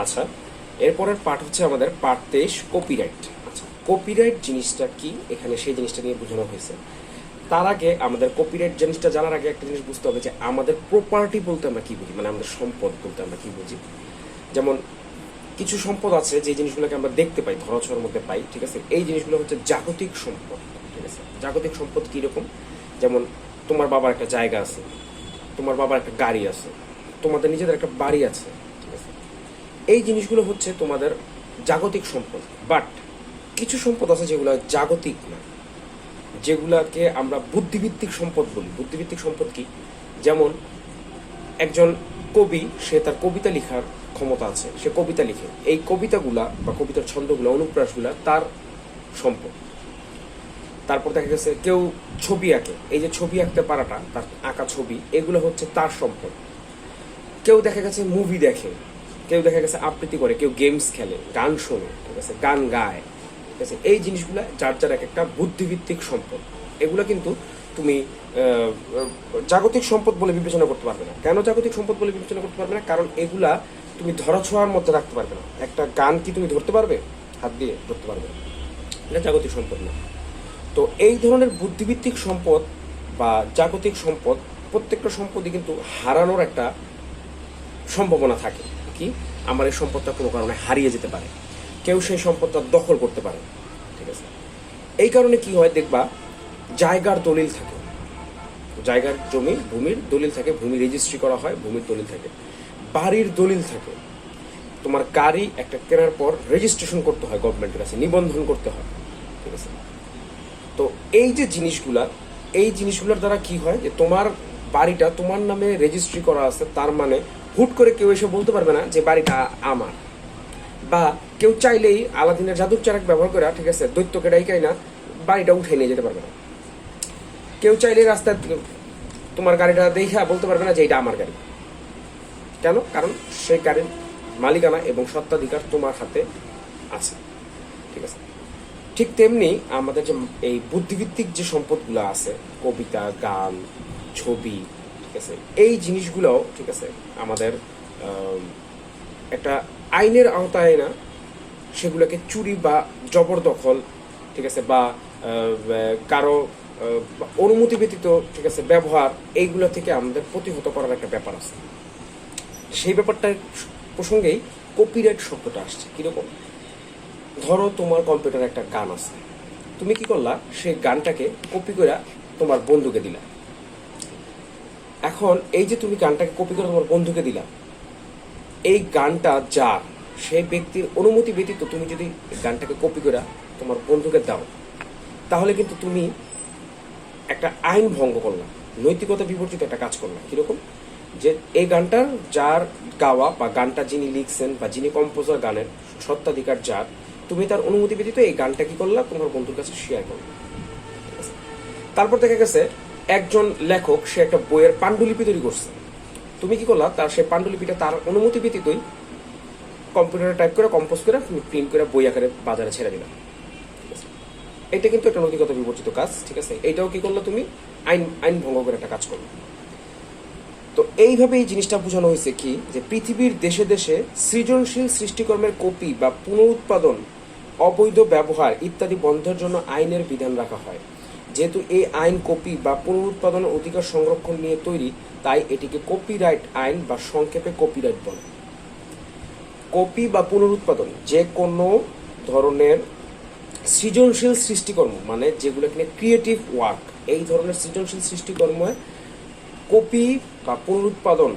আচ্ছা, এরপরের পার্ট হচ্ছে আমাদের পার্ট 23, কপিরাইট। আচ্ছা, কপিরাইট জিনিসটা কি, এখানে সেই জিনিসটা নিয়ে বোঝানো হয়েছে। তার আগে আমাদের কপিরাইট জিনিসটা জানার আগে একটা জিনিস বুঝতে হবে যে আমাদের প্রপার্টি বলতে আমরা কি বুঝি, মানে আমাদের সম্পদ বলতে আমরা কি বুঝি। যেমন কিছু সম্পদ আছে যে জিনিসগুলোকে আমরা দেখতে পাই, ধরাছোঁয়ার মধ্যে পাই, ঠিক আছে। এই জিনিসগুলো হচ্ছে জাগতিক সম্পদ, ঠিক আছে। জাগতিক সম্পদ কীরকম? যেমন তোমার বাবার একটা জায়গা আছে, তোমার বাবার একটা গাড়ি আছে, তোমাদের নিজেদের একটা বাড়ি আছে, ঠিক আছে। এই জিনিসগুলো হচ্ছে তোমাদের জাগতিক সম্পদ। বাট কিছু সম্পদ আছে যেগুলো জাগতিক না, যেগুলাকে আমরা বুদ্ধিভিত্তিক সম্পদ বলি। বুদ্ধিভিত্তিক সম্পদ কি? যেমন একজন কবি, সে তার কবিতা লেখার ক্ষমতা আছে, সে কবিতা লিখে, এই কবিতাগুলা বা কবিতার ছন্দগুলা, অনুপ্রাসগুলা তার সম্পদ। তারপর দেখা গেছে কেউ ছবি আঁকে, এই যে ছবি আঁকতে পারাটা, তার আঁকা ছবি, এগুলো হচ্ছে তার সম্পদ। কেউ দেখা গেছে মুভি দেখে, কেউ দেখা গেছে আবৃত্তি করে, কেউ গেমস খেলে, গান শোনে, ঠিক আছে, গান গায়, ঠিক আছে। এই জিনিসগুলো যার যার এক একটা বুদ্ধিভিত্তিক সম্পদ। এগুলো কিন্তু তুমি জাগতিক সম্পদ বলে বিবেচনা করতে পারবে না। কেন জাগতিক সম্পদ বলে বিবেচনা করতে পারবে না? কারণ এগুলা তুমি ধরাছোঁয়ার মধ্যে রাখতে পারবে না। একটা গান কি তুমি ধরতে পারবে? হাত দিয়ে ধরতে পারবে না, এটা জাগতিক সম্পদ না। তো এই ধরনের বুদ্ধিভিত্তিক সম্পদ বা জাগতিক সম্পদ, প্রত্যেকটা সম্পদই কিন্তু হারানোর একটা সম্ভাবনা থাকে। কি? আমার এই সম্পদটা কোনো কারণে হারিয়ে যেতে পারে, কেউ সেই সম্পদটা দখল করতে পারে, ঠিক আছে। এই কারণে কি হয় দেখবা, জায়গার দলিল থাকে, জায়গার জমি ভূমির দলিল থাকে, ভূমি রেজিস্ট্রি করা হয়, ভূমির দলিল থাকে, বাড়ির দলিল থাকে। তোমার গাড়ি একটা কেনার পর রেজিস্ট্রেশন করতে হয় গভর্নমেন্টের কাছে, নিবন্ধন করতে হয়, ঠিক আছে। তো এই যে জিনিসগুলা, এই জিনিসগুলোর দ্বারা কি হয় যে তোমার বাড়িটা তোমার নামে রেজিস্ট্রি করা আছে, তার মানে হুট করে কেউ এসে বলতে পারবে না যে বাড়িটা আমার। বা কেউ চাইলেই আলাদিনের জাদুর চারাক ব্যবহার করে, ঠিক আছে, দৈত্যকে ডাইকাই না বাড়িটা উঠে নিয়ে যেতে পারবে না। কেউ চাইলেই রাস্তায় তোমার গাড়িটা দেখা বলতে পারবে না যে এটা আমার গাড়ি। কেন? কারণ সেই গাড়ির মালিকানা এবং সত্ত্বাধিকার তোমার হাতে আছে, ঠিক আছে। ঠিক তেমনি আমাদের যে এই বুদ্ধিভিত্তিক যে সম্পদগুলো আছে, কবিতা, গান, ছবি, ঠিক আছে, এই জিনিসগুলোও, ঠিক আছে, আমাদের একটা আইনের আওতায় না সেগুলোকে চুরি বা জবরদখল, ঠিক আছে, বা কারো অনুমতি ব্যতীত, ঠিক আছে, ব্যবহার, এইগুলো থেকে আমাদের প্রতিহত করার একটা ব্যাপার আছে। সেই ব্যাপারটার প্রসঙ্গেই কপিরাইট শব্দটা আসছে। কিরকম? ধরো তোমার কম্পিউটারে একটা গান আছে, তুমি কি করলা, সেই গানটাকে কপি করে তোমার বন্ধুকে দিলা। এখন এই যে তুমি গানটাকে কপি করে তোমার বন্ধুকে দিলা, এই গানটা যার, সেই ব্যক্তির অনুমতি ব্যতীত তুমি যদি গানটাকে কপি করে তোমার বন্ধুকে দাও, তাহলে কিন্তু তুমি একটা আইন ভঙ্গ করলাম, নৈতিকতা বিবর্জিত একটা কাজ করলাম। কিরকম? যে এই গানটার যার গাওয়া বা গানটা যিনি লিখছেন বা যিনি কম্পোজার, গানের সত্ত্বাধিকার যার, তুমি তার অনুমতি ব্যতীত এই গানটা কি করলা, তোমার বন্ধুর কাছে শেয়ার করলা। তারপর দেখা গেছে একজন লেখক, সে একটা বইয়ের পাণ্ডুলিপি তৈরি করছে, তুমি কি করলা, তার সেই পাণ্ডুলিপিটা তার অনুমতি ব্যতীতই কম্পিউটারে টাইপ করে, কম্পোজ করে, তুমি প্রিন্ট করে বই আকারে বাজারে ছেড়ে দিলাম। এটা কিন্তু একটা নৈতিকতা বিবর্জিত কাজ, ঠিক আছে। এইটাও কি করলো, তুমি আইন ভঙ্গ করে একটা কাজ করলো। তো এইভাবে এই জিনিসটা বোঝানো হয়েছে কি, যে পৃথিবীর দেশে দেশে সৃজনশীল সৃষ্টিকর্মের কপি বা পুনরুৎপাদন, অবৈধ ব্যবহার ইত্যাদি বন্ধের জন্য আইনের বিধান রাখা হয়। যেহেতু এই আইন কপি বা পুনরুৎপাদনের অধিকার সংরক্ষণ নিয়ে তৈরি, তাই এটিকে কপিরাইট আইন বা সংক্ষেপে কপিরাইট বলে। কপি বা পুনরুৎপাদন যে কোনো ধরনের সৃজনশীল সৃষ্টিকর্ম, মানে যেগুলো কিনা ক্রিয়েটিভ ওয়ার্ক, এই ধরনের সৃজনশীল সৃষ্টিকর্ম কপি বা পুনরুৎপাদন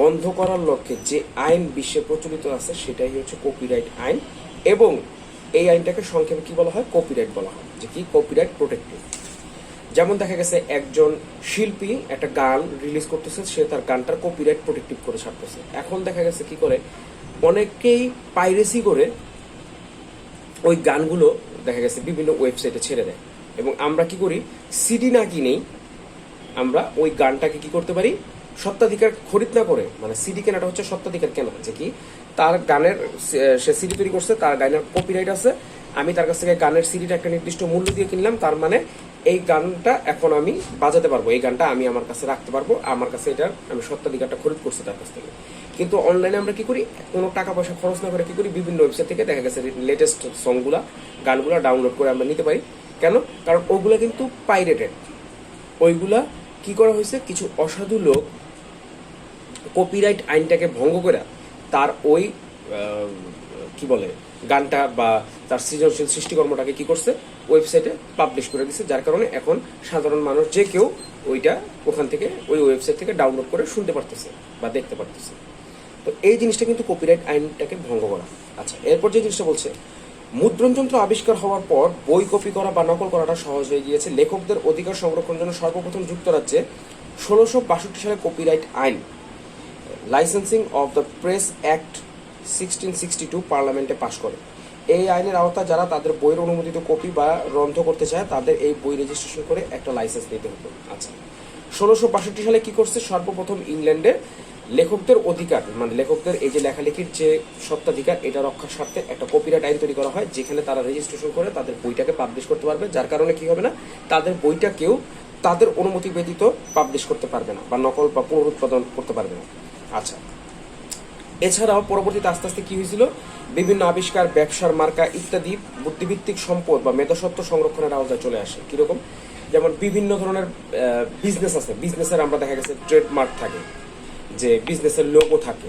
বন্ধ করার লক্ষ্যে যে আইন বিশ্বে প্রচলিত আছে, সেটাই হচ্ছে কপিরাইট আইন। এবং এই আইনটাকে সংক্ষেপে কি বলা হয়? কপিরাইট বলা হয়, যে কি কপিরাইট প্রোটেক্টিভ। যেমন দেখা গেছে একজন শিল্পী একটা গান রিলিজ করতেছে, সে তার গানটার কপিরাইট প্রোটেক্টিভ করে ছাড়তেছে। এখন দেখা গেছে কি করে, অনেকেই পাইরেসি করে ওই গানগুলো দেখা গেছে বিভিন্ন ওয়েবসাইটে ছেড়ে দেয়, এবং আমরা কি করি, সিডি না কিনেই আমরা ওই গানটাকে কি করতে পারি, সত্ত্বাধিকার খরিদ না করে, মানে সিডি কেনাটা হচ্ছে সত্ত্বাধিকার কেনা, যে কি তার গানের, সে সিডি তৈরি করছে, তার গানের কপিরাইট আছে, আমি তার কাছ থেকে গানের সিডিটা একটা নির্দিষ্ট মূল্য দিয়ে কিনলাম, তার মানে এই গানটা এখন আমি বাজাতে পারবো, এই গানটা আমি আমার কাছে রাখতে পারবো, আমার কাছে এটার আমি স্বত্বাধিকারটা খরিদ করছি তার কাছ থেকে। কিন্তু অনলাইনে আমরা কি করি, কোনো টাকা পয়সা খরচ না করে কি করি, বিভিন্ন ওয়েবসাইট থেকে দেখা গেছে লেটেস্ট সংগুলা গানগুলো ডাউনলোড করে আমরা নিতে পারি। কেন? কারণ ওগুলা কিন্তু পাইরেটেড। ওইগুলা কি করা হয়েছে, কিছু অসাধু লোক কপিরাইট আইনটাকে ভঙ্গ করে তার ওই কি বলে গানটা বা তার সৃজনশীল সৃষ্টিকর্মটাকে কি করছে, ওয়েবসাইটে পাবলিশ করে দিচ্ছে, যার কারণে এখন সাধারণ মানুষ যে কেউ ওইটা ওখান থেকে ওই ওয়েবসাইট থেকে ডাউনলোড করে শুনতে পারতেছে বা দেখতে পারতেছে। তো এই জিনিসটা কিন্তু কপিরাইট আইনটাকে ভঙ্গ করা। আচ্ছা, এরপর যে জিনিসটা বলছে, মুদ্রণ যন্ত্র আবিষ্কার হওয়ার পর বই কপি করা বা নকল করাটা সহজ হয়ে গিয়েছে। লেখকদের অধিকার সংরক্ষণের জন্য সর্বপ্রথম যুক্তরাজ্যে 1662 সালে কপিরাইট আইন licensing of the press act 1662 পার্লামেন্টে পাশ করে। এই আইনের আওতায় যারা তাদের বইয়ের অনুমোদিত কপি বা রন্ধ করতে চায় তাদের এই বই রেজিস্ট্রেশন করে একটা লাইসেন্স নিতে হতো। আচ্ছা, 1662 সালে কি করছে, সর্বপ্রথম ইংল্যান্ডে লেখকদের অধিকার মানে লেখকদের এই যে লেখালেখির যে সত্ত্বাধিকার এটা রক্ষার স্বার্থে একটা কপিরাইট আইন তৈরি করা হয়, যেখানে তারা রেজিস্ট্রেশন করে তাদের বইটাকে পাবলিশ করতে পারবে, যার কারণে কি হবে না, তাদের বইটা কেউ তাদের অনুমতি ব্যতীত পাবলিশ করতে পারবে না বা নকল বা পুনরুৎপাদন করতে পারবে না। আচ্ছা, এছাড়াও পরবর্তীতে আস্তে আস্তে কি হয়েছিল, বিভিন্ন আবিষ্কার, ব্যবসার মার্কা ইত্যাদি বুদ্ধিভিত্তিক সম্পদ বা মেধাস্বত্ব সংরক্ষণের আওতায় চলে আসে। কিরকম, যেমন বিভিন্ন ধরনের বিজনেস আছে, বিজনেসের আমরা দেখা গেছে ট্রেডমার্ক থাকে, যে বিজনেসের লোগো থাকে,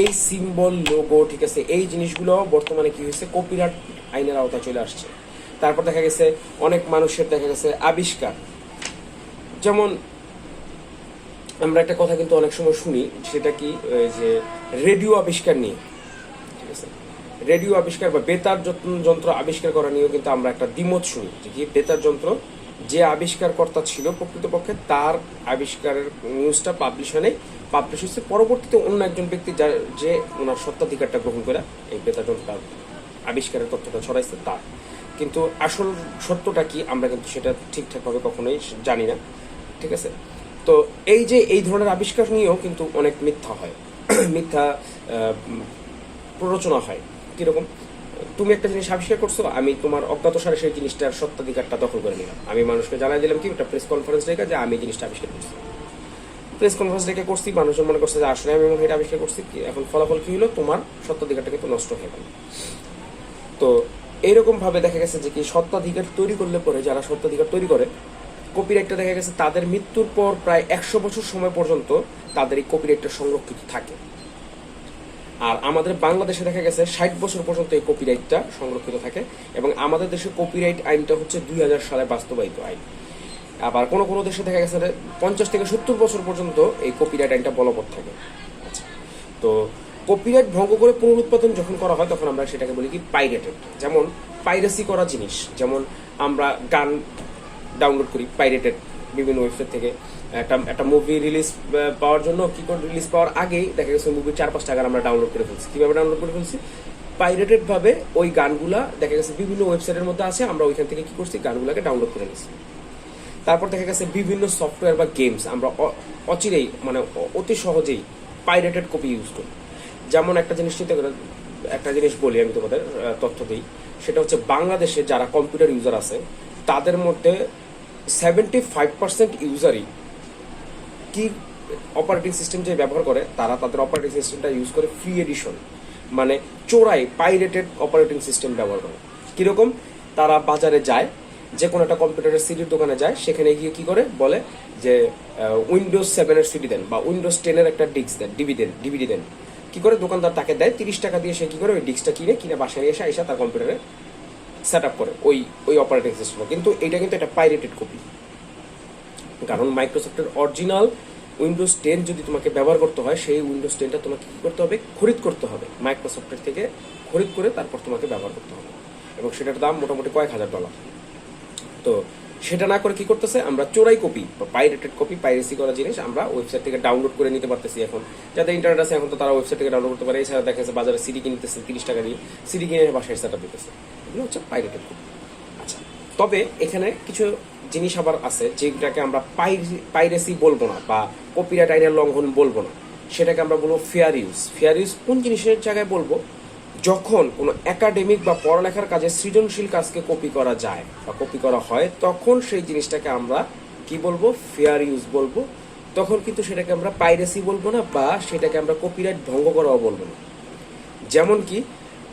এই সিম্বল লোগো, ঠিক আছে, এই জিনিসগুলো বর্তমানে কি হয়েছে, কপিরাইট আইনের আওতায় চলে আসছে। তারপর দেখা গেছে অনেক মানুষের দেখা গেছে আবিষ্কার, যেমন আমরা একটা কথা কিন্তু অনেক সময় শুনি, সেটা কি, যে রেডিও আবিষ্কার নিয়ে, ঠিক আছে, রেডিও আবিষ্কার বা বেতার যন্ত্র আবিষ্কার করা নিয়েও কিন্তু আমরা একটা দ্বিমত শুনি, যে কি বেতার যন্ত্র যে আবিষ্কারকর্তা ছিল প্রকৃতপক্ষে তার আবিষ্কারের নিউজটা পাবলিশ হয়েছে পরবর্তীতে অন্য একজন ব্যক্তি যে ওনার সত্ত্বাধিকারটা গ্রহণ করে এই বেতার যন্ত্রটা আবিষ্কারের তথ্যটা ছড়াইছে তার। কিন্তু আসল সত্যটা কি আমরা কিন্তু সেটা ঠিকঠাকভাবে কখনোই জানি না, ঠিক আছে। তো এই যে এই ধরনের আবিষ্কার নিয়েও কিন্তু অনেক মিথ্যা হয়, মিথ্যা প্ররোচনা হয়। কিরকম, তুমি একটা জিনিস আবিষ্কার করছো, আমি তোমার অজ্ঞাতসারে সেই জিনিসটার সত্ত্বাধিকারটা দখল করে নিলাম, আমি মানুষকে জানাই দিলাম কি, একটা প্রেস কনফারেন্স রেখে যে আমি জিনিসটা আবিষ্কার করছি, প্রেস কনফারেন্স রেখে করছি, মানুষজন মনে করছে যে আসলে আমি এটা আবিষ্কার করছি, এখন ফলাফল কি হলো, তোমার সত্ত্বাধিকারটা কিন্তু নষ্ট হয়ে গেল। তো এইরকম ভাবে দেখা গেছে যে কি সত্ত্বাধিকার তৈরি করলে পরে যারা সত্ত্বাধিকার তৈরি করে, কপিরাইটটা দেখা গেছে তাদের মৃত্যুর পর প্রায় 100 বছর সময় পর্যন্ত তাদের এই কপিরাইটটা সংরক্ষিত থাকে। আর আমাদের বাংলাদেশে দেখা গেছে 60 বছর পর্যন্ত এই কপিরাইটটা সংরক্ষিত থাকে, এবং আমাদের দেশে কপিরাইট আইনটা হচ্ছে 2000 সালে বাস্তবায়িত আইন। আবার কোনো কোনো দেশে দেখা গেছে 50 থেকে 70 বছর পর্যন্ত এই কপিরাইট আইনটা বলবৎ থাকে। আচ্ছা, তো কপিরাইট ভঙ্গ করে পুনরুৎপাদন যখন করা হয় তখন আমরা সেটাকে বলি কি পাইরেটেড। যেমন পাইরেসি করা জিনিস, যেমন আমরা গান ডাউনলোড করি পাইরেটেড বিভিন্ন ওয়েবসাইট থেকে, একটা মুভি রিলিজ পাওয়ার জন্য কি করে, রিলিজ পাওয়ার আগেই দেখা গেছে মুভি 4-5 টাকা আমরা ডাউনলোড করে ফেলছি। কিভাবে ডাউনলোড করে ফেলছি, পাইরেটেড ভাবে ওই গানগুলা দেখা গেছে বিভিন্ন ওয়েবসাইটের মধ্যে আছে, আমরা ওইখান থেকে কি করছি, গানগুলোকে ডাউনলোড করে নিচ্ছি। তারপর দেখা গেছে বিভিন্ন সফটওয়্যার বা গেমস আমরা অচিরেই মানে অতি সহজেই পাইরেটেড কপি ইউজ করি। যেমন একটা জিনিস চিন্তা করে, একটা জিনিস বলি আমি তোমাদের তথ্য দিই, সেটা হচ্ছে বাংলাদেশে যারা কম্পিউটার ইউজার আছে তাদের মধ্যে 75% ইউজারই কি অপারেটিং সিস্টেম যে ব্যবহার করে, তারা তাদের অপারেটিং সিস্টেমটা ইউজ করে ফ্রি এডিশন, মানে চোরাই পাইরেটেড অপারেটিং সিস্টেম ব্যবহার করে। কিরকম, তারা বাজারে যায়, যে কোনো একটা কম্পিউটারের সিডির দোকানে যায়, সেখানে গিয়ে কি করে বলে যে উইন্ডোজ 7-এর সিডি দেন বা উইন্ডোজ 10-এর একটা ডিস্ক দেন, ডিভিডি দেন। কি করে দোকানদার তাকে দেয় 30 টাকা দিয়ে, সে কি করে ওই ডিস্কটা কিনে বাসায় নিয়ে এসে তার কম্পিউটারে সেট আপ করে ওই অপারেটিং সিস্টেমটা। কিন্তু এটা কিন্তু একটা পাইরেটেড কপি, কারণ মাইক্রোসফটের অরিজিনাল উইন্ডোজ 10 যদি তোমাকে ব্যবহার করতে হয়, সেই উইন্ডোজ 10টা তোমাকে কি করতে হবে, খরিদ করতে হবে, মাইক্রোসফটের থেকে খরিদ করে তারপর তোমাকে ব্যবহার করতে হবে, এবং সেটার দাম মোটামুটি কয়েক হাজার ডলার। তো সেটা না করে কি করতেছে, আমরা চোরাই কপি বা পাইরেটেড কপি, পাইরেসি করা জিনিস আমরা ওয়েবসাইট থেকে ডাউনলোড করে নিতে পারতেছি। এখন যাদের ইন্টারনেট আছে এখন তো তারা ওয়েবসাইট থেকে ডাউনলোড করতে পারে। এছাড়া দেখা যাচ্ছে বাজারে সিডি কিনতেছে 30 টাকা দিয়ে, সিডি কিনে বাসায় সেট আপ দিতেছে, এগুলো হচ্ছে পাইরেটেড কপি। আচ্ছা, তবে এখানে কিছু জিনিস আবার আছে যেটাকে আমরা পাইরেসি বলবো না বা কপিরাইট আইনের লঙ্ঘন বলবো না, সেটাকে আমরা বলবো ফেয়ার ইউজ। ফেয়ার ইউজ কোন জিনিসের জায়গায় বলবো, যখন কোনো একাডেমিক বা পড়ালেখার কাজে সৃজনশীল কাজকে কপি করা যায় বা কপি করা হয়, তখন সেই জিনিসটাকে আমরা কি বলবো, ফেয়ার ইউজ বলবো। তখন কিন্তু সেটাকে আমরা পাইরেসি বলবো না, বা সেটাকে আমরা কপিরাইট ভঙ্গ করাও বলবো না। যেমন কি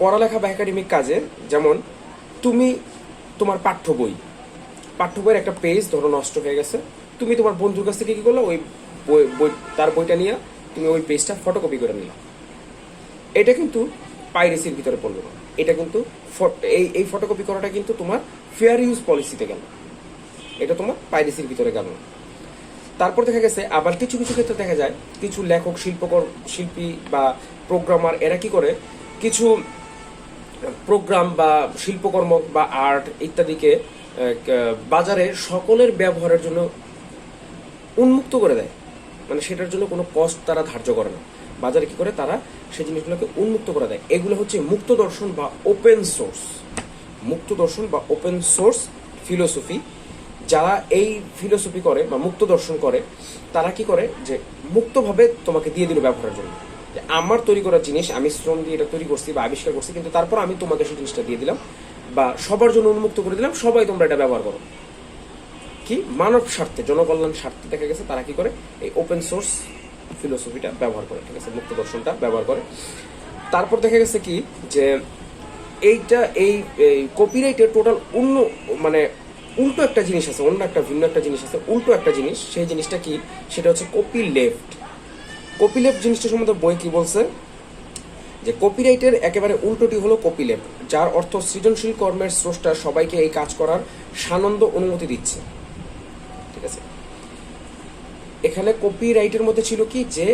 পড়ালেখা বা একাডেমিক কাজে, যেমন তুমি তোমার পাঠ্য বইয়ের একটা পেজ ধরো নষ্ট হয়ে গেছে, তুমি তোমার বন্ধুর কাছ থেকে কি করলো, ওই তার বইটা নিয়ে তুমি ওই পেজটা ফটোকপি করে নিলা, এটা কিন্তু পাইরেসির ভিতরে পড়লো না। এটা কিন্তু এই ফটোকপি করাটা কিন্তু তোমার ফেয়ার ইউজ পলিসিতে গেল, এটা তোমার পাইরেসির ভিতরে গেল না। তারপর দেখা গেছে আবার কিছু কিছু ক্ষেত্রে দেখা যায় কিছু লেখক, শিল্পী বা প্রোগ্রামার, এরা কি করে, কিছু প্রোগ্রাম বা শিল্পকর্ম বা আর্ট ইত্যাদিকে বাজারে সকলের ব্যবহারের জন্য উন্মুক্ত করে দেয়। মানে সেটার জন্য কোনো কস্ট তারা ধার্য করে না, বাজারে কি করে তারা সেই জিনিসগুলোকে উন্মুক্ত করে দেয়। এগুলো হচ্ছে মুক্ত দর্শন বা ওপেন সোর্স, মুক্ত দর্শন বা ওপেন সোর্স ফিলোসফি। যারা এই ফিলোসফি করে বা মুক্ত দর্শন করে, তারা কি করে, যে মুক্তভাবে তোমাকে দিয়ে দিল ব্যবহারের জন্য, যে আমার তৈরি করা জিনিস, আমি শ্রম দিয়ে এটা তৈরি করছি বা আবিষ্কার করছি, কিন্তু তারপর আমি তোমাকে সেই জিনিসটা দিয়ে দিলাম বা সবার জন্য উন্মুক্ত করে দিলাম, সবাই তোমরা এটা ব্যবহার করো। কি মানব স্বার্থে, জনকল্যাণ স্বার্থে দেখা গেছে তারা কি করে, এই ওপেন সোর্স ফিলোসফিটা ব্যবহার করে, ঠিক আছে, মুক্ত দর্শনটা ব্যবহার করে। তারপর দেখা গেছে কি, যে এইটা এই কপিরাইটের টোটাল মানে উল্টো একটা জিনিস আছে, অন্য একটা ভিন্ন একটা জিনিস আছে, উল্টো একটা জিনিস। সেই জিনিসটা কি, সেটা হচ্ছে কপি লেফট। কপি লেফট জিনিসটা সম্বন্ধে বই কি বলছে, যে কপিরাইটের একেবারে উল্টোটি হলো কপি লেফট, যার অর্থ সৃজনশীল কর্মের স্রষ্টা সবাইকে এই কাজ করার সানন্দ অনুমতি দিচ্ছে, ঠিক আছে। এখানে কপিরাইটের মধ্যে ছিল কি, যে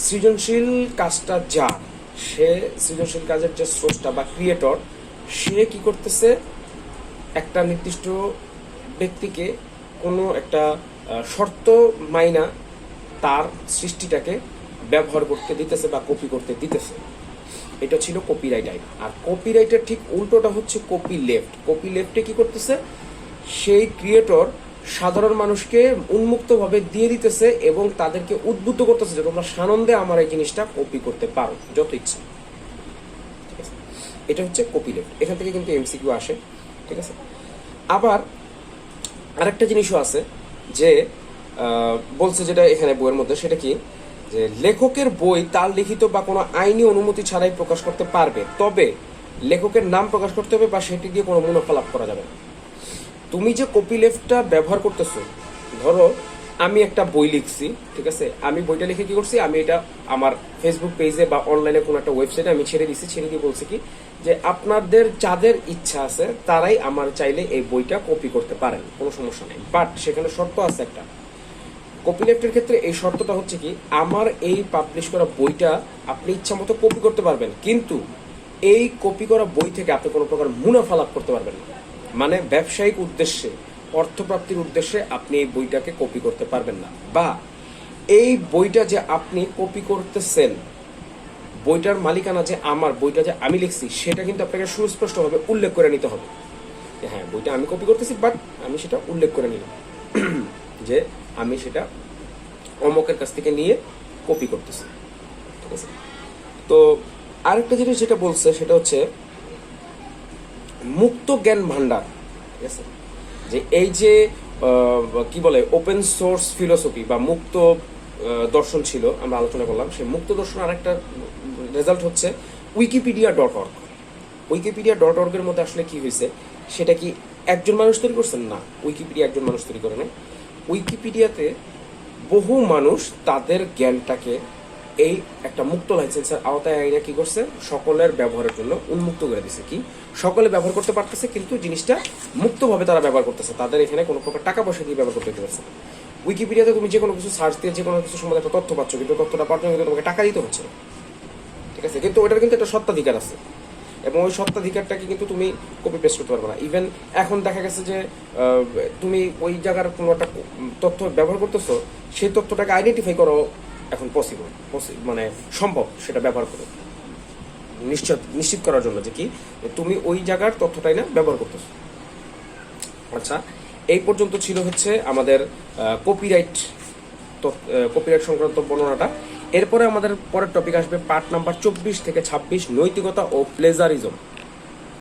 সৃজনশীল কাজটা যার, সে সৃজনশীল কাজের যে স্রষ্টা বা ক্রিয়েটর, সে কি করতেছে, একটা নির্দিষ্ট ব্যক্তিকে কোনো একটা শর্ত মাইনা তার সৃষ্টিটাকে ব্যবহার করতে দিতেছে বা কপি করতে দিতেছে। এটা ছিল কপিরাইট আইন। আর কপিরাইটের ঠিক উল্টোটা হচ্ছে কপি লেফট। কপি লেফটে কি করতেছে, সেই ক্রিয়েটর সাধারণ মানুষকে উন্মুক্তভাবে দিয়ে দিতেছে এবং তাদেরকে উদ্বুদ্ধ করতেছে যে তোমরা সানন্দে আমার এই জিনিসটা কপি করতে পারো যত ইচ্ছা, ঠিক আছে। এটা হচ্ছে কপি লেফট। এখান থেকে কিন্তু এমসিকিউ আসে, ঠিক আছে। আবার আরেকটা জিনিসও আছে, যে বলছে যেটা এখানে বইয়ের মধ্যে, সেটা কি, যে লেখকের বই তার লিখিত বা কোনো আইনি অনুমতি ছাড়াই প্রকাশ করতে পারবে, তবে লেখকের নাম প্রকাশ করতে হবে বা সেটি দিয়ে কোনো মুনাফা লাভ করা যাবে না। তুমি যে কপি লেফটটা ব্যবহার করতেছো, ধরো আমি একটা বই লিখছি, ঠিক আছে, আমি বইটা লিখে কি করছি, আমি এটা আমার ফেসবুক পেজে বা অনলাইনে কোনো একটা ওয়েবসাইটে আমি ছেড়ে দিছি, ছেড়ে দিয়ে বলছি কি, যে আপনাদের যাদের ইচ্ছা আছে তারাই আমার চাইলে এই বইটা কপি করতে পারেন, কোনো সমস্যা নেই। বাট সেখানে শর্ত আছে একটা। কপি লেফটের ক্ষেত্রে এই শর্তটা হচ্ছে কি, আমার এই পাবলিশ করা বইটা আপনি ইচ্ছা মতো কপি করতে পারবেন, কিন্তু এই কপি করা বই থেকে আপনি কোনো প্রকার মুনাফা লাভ করতে পারবেন না। মানে ব্যবসায়িক উদ্দেশ্যে, অর্থপ্রাপ্তির উদ্দেশ্যে আপনি এই বইটাকে কপি করতে পারবেন না। বা এই বইটা যে আপনি কপি করতেছেন, বইটার মালিকানা যে আমার, বইটা যে আমি লিখছি, সেটা কিন্তু আপনাকে সুস্পষ্টভাবে উল্লেখ করে নিতে হবে যে হ্যাঁ বইটা আমি কপি করতেছি, বাট আমি সেটা উল্লেখ করে নিলাম যে আমি সেটা অমকের কাছ থেকে নিয়ে কপি করতেছি, ঠিক আছে। তো আরেকটা জিনিস যেটা বলছে সেটা হচ্ছে মুক্ত জ্ঞান ভান্ডার, ঠিক আছে। যে এই যে কি বলে ওপেন সোর্স ফিলোসফি বা মুক্ত দর্শন ছিল, আমরা আলোচনা করলাম, সেই মুক্ত দর্শন আরেকটা রেজাল্ট হচ্ছে wikipedia.org। wikipedia.org এর মধ্যে আসলে কি হয়েছে, সেটা কি একজন মানুষ তৈরি করছেন না, উইকিপিডিয়া একজন মানুষ তৈরি করে না। উইকিপিডিয়াতে বহু মানুষ তাদের জ্ঞানটাকে এই একটা মুক্ত লাইসেন্সের আওতায় আইনে কি করছে, সকলের ব্যবহারের জন্য উন্মুক্ত করে দিছে। কি সকলে ব্যবহার করতে পারতেছে, কিন্তু জিনিসটা মুক্তভাবে তারা ব্যবহার করতেছে, তাদের এখানে কোনো প্রকার টাকা পয়সা দিয়ে ব্যবহার করতে পারছে না। উইকিপিডিয়াতে তুমি যে কোনো কিছু সার্চ দিয়ে যে কোনো কিছু সম্বন্ধে একটা তথ্য পাচ্ছ, কিন্তু তথ্যটা পাওয়ার জন্য কিন্তু তোমাকে টাকা দিতে হচ্ছে, ঠিক আছে। কিন্তু ওটার কিন্তু একটা সত্ত্বাধিকার আছে, এবং ওই সত্ত্বাধিকারটাকে কিন্তু তুমি কপি পেস্ট করতে পারবে না। ইভেন এখন দেখা গেছে যে তুমি ওই জায়গার কোনো একটা তথ্য ব্যবহার করতেছো, সেই তথ্যটাকে আইডেন্টিফাই করো এখন পসিবল, মানে সম্ভব সেটা ব্যবহার করো, নিশ্চিত করার জন্য যে কি তুমি ওই জায়গার তথ্যটাই না ব্যবহার করতেছো। আচ্ছা, এই পর্যন্ত ছিল হচ্ছে আমাদের কপিরাইট সংক্রান্ত বর্ণনাটা। এরপরে আমাদের পরের টপিক আসবে পার্ট নাম্বার 24 থেকে 26, নৈতিকতা ও প্লেজারিজম।